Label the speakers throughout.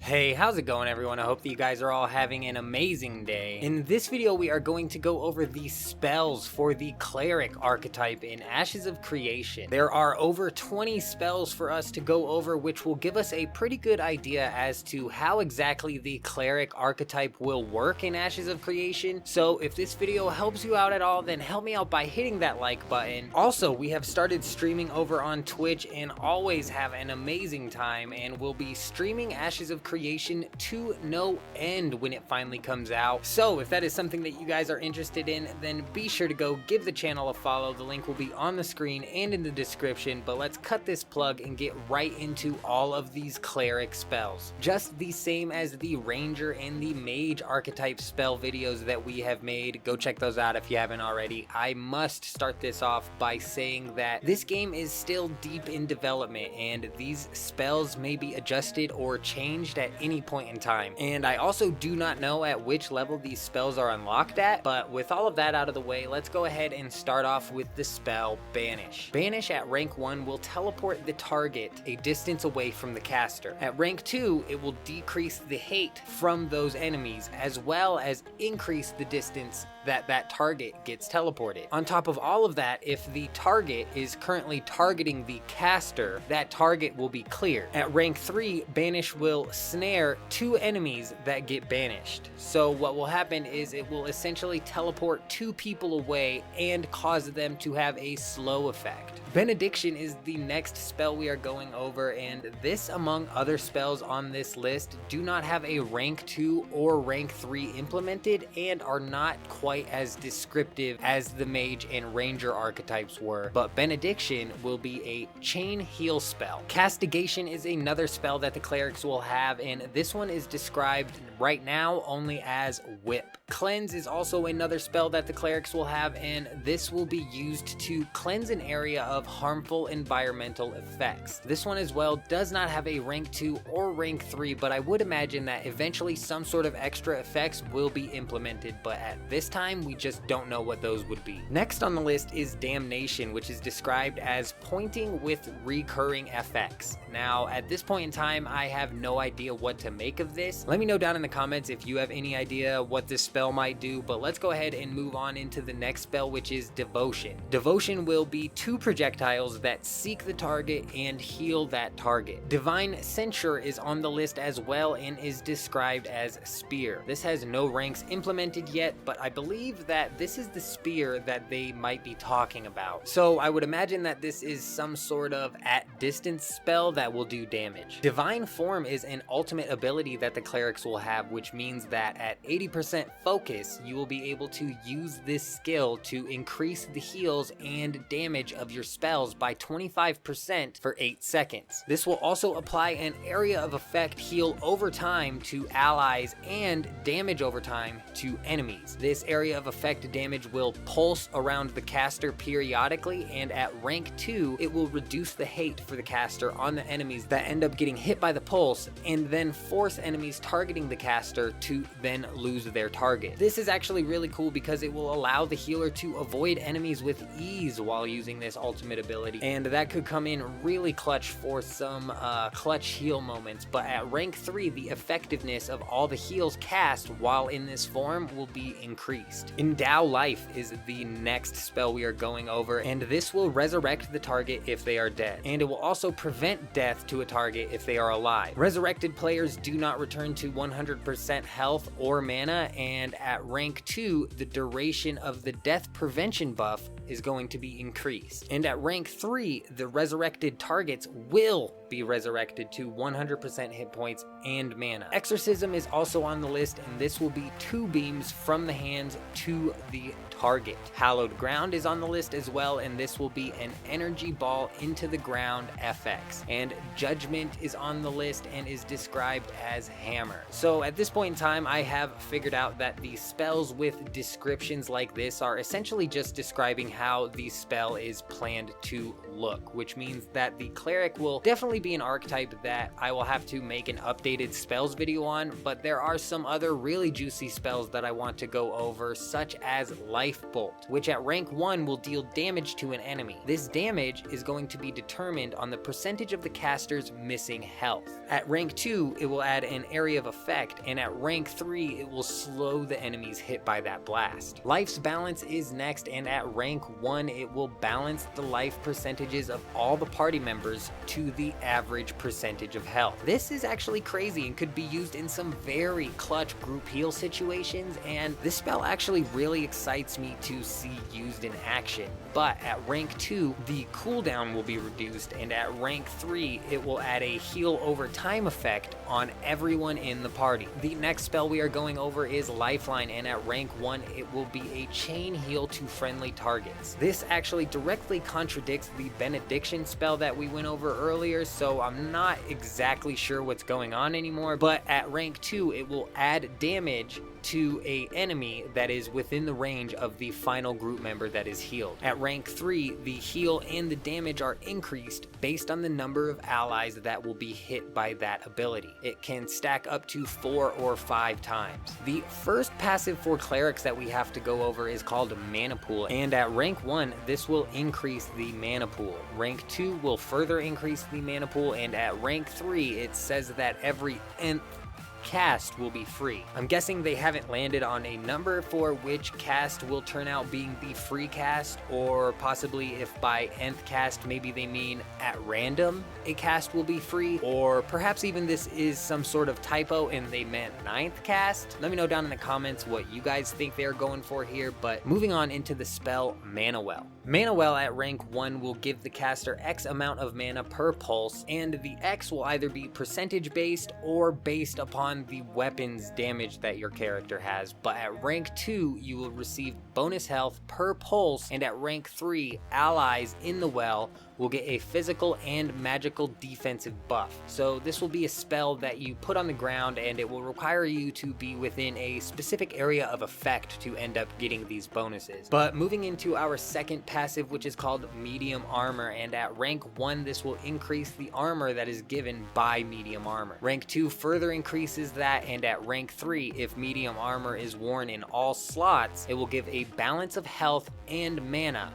Speaker 1: Hey, how's it going everyone? I hope that you guys are all having an amazing day. In this video we are going to go over the spells for the Cleric archetype in Ashes of Creation. There are over 20 spells for us to go over, which will give us a pretty good idea as to how exactly the Cleric archetype will work in Ashes of Creation. So if this video helps you out at all, then help me out by hitting that like button. Also, we have started streaming over on Twitch and always have an amazing time, and we'll be streaming Ashes of Creation to no end when it finally comes out. So if that is something that you guys are interested in, then be sure to go give the channel a follow. The link will be on the screen and in the description, but let's cut this plug and get right into all of these Cleric spells. Just the same as the Ranger and the Mage archetype spell videos that we have made. Go check those out if you haven't already. I must start this off by saying that this game is still deep in development and these spells may be adjusted or changed at any point in time. And I also do not know at which level these spells are unlocked at, but with all of that out of the way, let's go ahead and start off with the spell Banish. Banish at rank 1 will teleport the target a distance away from the caster. At rank 2, it will decrease the hate from those enemies as well as increase the distance that target gets teleported. On top of all of that, if the target is currently targeting the caster, that target will be cleared. At rank 3, Banish will snare 2 enemies that get banished. So what will happen is it will essentially teleport 2 people away and cause them to have a slow effect. Benediction is the next spell we are going over, and this, among other spells on this list, do not have a rank 2 or rank 3 implemented and are not quite as descriptive as the Mage and Ranger archetypes were, but Benediction will be a chain heal spell. Castigation is another spell that the Clerics will have, and this one is described right now only as Whip. Cleanse is also another spell that the Clerics will have, and this will be used to cleanse an area of harmful environmental effects. This one as well does not have a rank 2 or rank 3, but I would imagine that eventually some sort of extra effects will be implemented, but at this time we just don't know what those would be. Next on the list is Damnation, which is described as pointing with recurring effects. Now at this point in time I have no idea what to make of this. Let me know down in the comments if you have any idea what this spell might do, but let's go ahead and move on into the next spell, which is Devotion. Devotion will be 2 projectiles that seek the target and heal that target. Divine Censure is on the list as well and is described as Spear. This has no ranks implemented yet, but I believe that this is the spear that they might be talking about. So I would imagine that this is some sort of at distance spell that will do damage. Divine Form is an ultimate ability that the Clerics will have, which means that at 80% focus, you will be able to use this skill to increase the heals and damage of your spells by 25% for 8 seconds. This will also apply an area of effect heal over time to allies and damage over time to enemies. This area of effect damage will pulse around the caster periodically, and at rank 2, it will reduce the hate for the caster on the enemies that end up getting hit by the pulse and then force enemies targeting the caster to then lose their target. This is actually really cool because it will allow the healer to avoid enemies with ease while using this ultimate ability, and that could come in really clutch for some clutch heal moments. But at rank 3, the effectiveness of all the heals cast while in this form will be increased. Endow Life is the next spell we are going over, and this will resurrect the target if they are dead, and it will also prevent death to a target if they are alive. Resurrected players do not return to 100% health or mana, and at rank 2, the duration of the death prevention buff is going to be increased. And at rank 3, the resurrected targets will be resurrected to 100% hit points and mana. Exorcism is also on the list, and this will be 2 beams from the hands to the target. Hallowed Ground is on the list as well, and this will be an energy ball into the ground FX. And Judgment is on the list and is described as Hammer. So at this point in time, I have figured out that the spells with descriptions like this are essentially just describing how the spell is planned to look, which means that the Cleric will definitely be an archetype that I will have to make an updated spells video on, but there are some other really juicy spells that I want to go over, such as Life Bolt, which at rank 1 will deal damage to an enemy. This damage is going to be determined on the percentage of the caster's missing health. At rank 2, it will add an area of effect, and at rank 3, it will slow the enemies hit by that blast. Life's Balance is next, and at rank 1, it will balance the life percentages of all the party members to the average percentage of health. This is actually crazy and could be used in some very clutch group heal situations, and this spell actually really excites me to see used in action. But at rank 2, the cooldown will be reduced, and at rank 3, it will add a heal over time effect on everyone in the party. The next spell we are going over is Lifeline, and at rank 1, it will be a chain heal to friendly targets. This actually directly contradicts the Benediction spell that we went over earlier, so I'm not exactly sure what's going on anymore, but at rank 2, it will add damage to a enemy that is within the range of the final group member that is healed. At rank 3, the heal and the damage are increased based on the number of allies that will be hit by that ability. It can stack up to 4 or 5 times. The first passive for clerics that we have to go over is called Mana Pool, and at rank 1, this will increase the mana pool. Rank 2 will further increase the mana pool, and at rank 3, it says that every nth cast will be free. I'm guessing they haven't landed on a number for which cast will turn out being the free cast, or possibly if by nth cast maybe they mean at random a cast will be free, or perhaps even this is some sort of typo and they meant 9th cast. Let me know down in the comments what you guys think they're going for here. But moving on into the spell Mana Well. Mana Well at rank 1 will give the caster X amount of mana per pulse, and the X will either be percentage based or based upon the weapon's damage that your character has. But at rank 2, you will receive bonus health per pulse, and at rank 3, allies in the well will get a physical and magical defensive buff. So this will be a spell that you put on the ground, and it will require you to be within a specific area of effect to end up getting these bonuses. But moving into our second passive, which is called Medium Armor, and at rank 1, this will increase the armor that is given by Medium Armor. Rank 2 further increases that, and at rank 3, if Medium Armor is worn in all slots, it will give a balance of health and mana,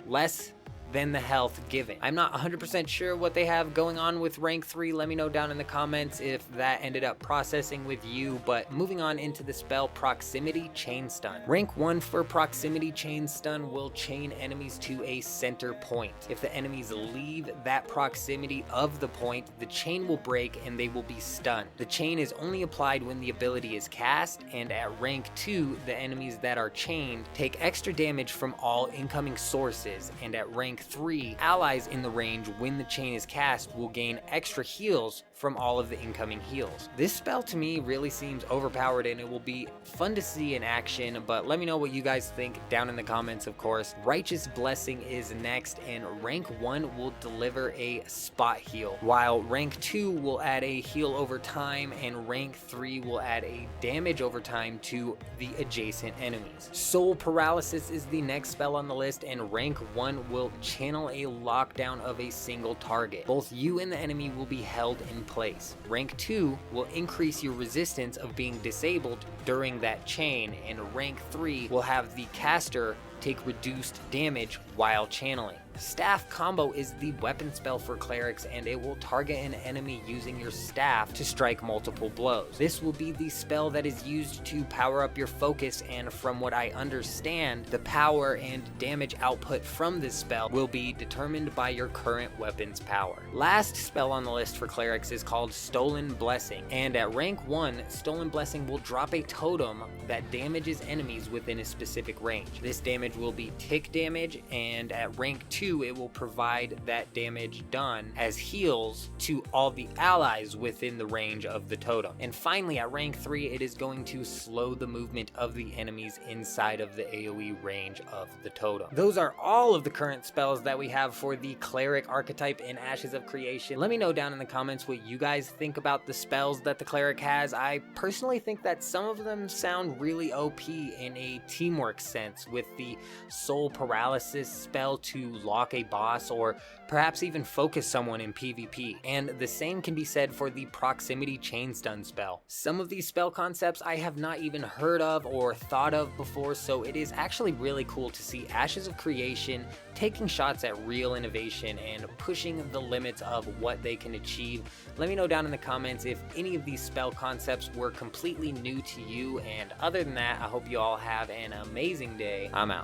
Speaker 1: less than the health given. I'm not 100% sure what they have going on with rank 3. Let me know down in the comments if that ended up processing with you. But moving on into the spell Proximity Chain Stun. Rank 1 for Proximity Chain Stun will chain enemies to a center point. If the enemies leave that proximity of the point, the chain will break and they will be stunned. The chain is only applied when the ability is cast, and at rank 2, the enemies that are chained take extra damage from all incoming sources, and at rank 3, allies in the range when the chain is cast will gain extra heals from all of the incoming heals. This spell to me really seems overpowered, and it will be fun to see in action, but let me know what you guys think down in the comments, of course. Righteous Blessing is next, and rank 1 will deliver a spot heal, while rank 2 will add a heal over time, and rank 3 will add a damage over time to the adjacent enemies. Soul Paralysis is the next spell on the list, and rank 1 will channel a lockdown of a single target. Both you and the enemy will be held in place. Rank 2 will increase your resistance of being disabled during that chain, and rank 3 will have the caster take reduced damage while channeling. Staff Combo is the weapon spell for clerics, and it will target an enemy using your staff to strike multiple blows. This will be the spell that is used to power up your focus, and from what I understand, the power and damage output from this spell will be determined by your current weapon's power. Last spell on the list for clerics is called Stolen Blessing, and at rank 1, Stolen Blessing will drop a totem that damages enemies within a specific range. This damage will be tick damage, and at rank 2, 2, it will provide that damage done as heals to all the allies within the range of the totem. And finally, at rank 3, it is going to slow the movement of the enemies inside of the AoE range of the totem. Those are all of the current spells that we have for the Cleric archetype in Ashes of Creation. Let me know down in the comments what you guys think about the spells that the Cleric has. I personally think that some of them sound really OP in a teamwork sense, with the soul paralysis spell to lock a boss or perhaps even focus someone in PvP. And the same can be said for the proximity chain stun spell. Some of these spell concepts I have not even heard of or thought of before, so it is actually really cool to see Ashes of Creation taking shots at real innovation and pushing the limits of what they can achieve. Let me know down in the comments if any of these spell concepts were completely new to you, and other than that, I hope you all have an amazing day. I'm out.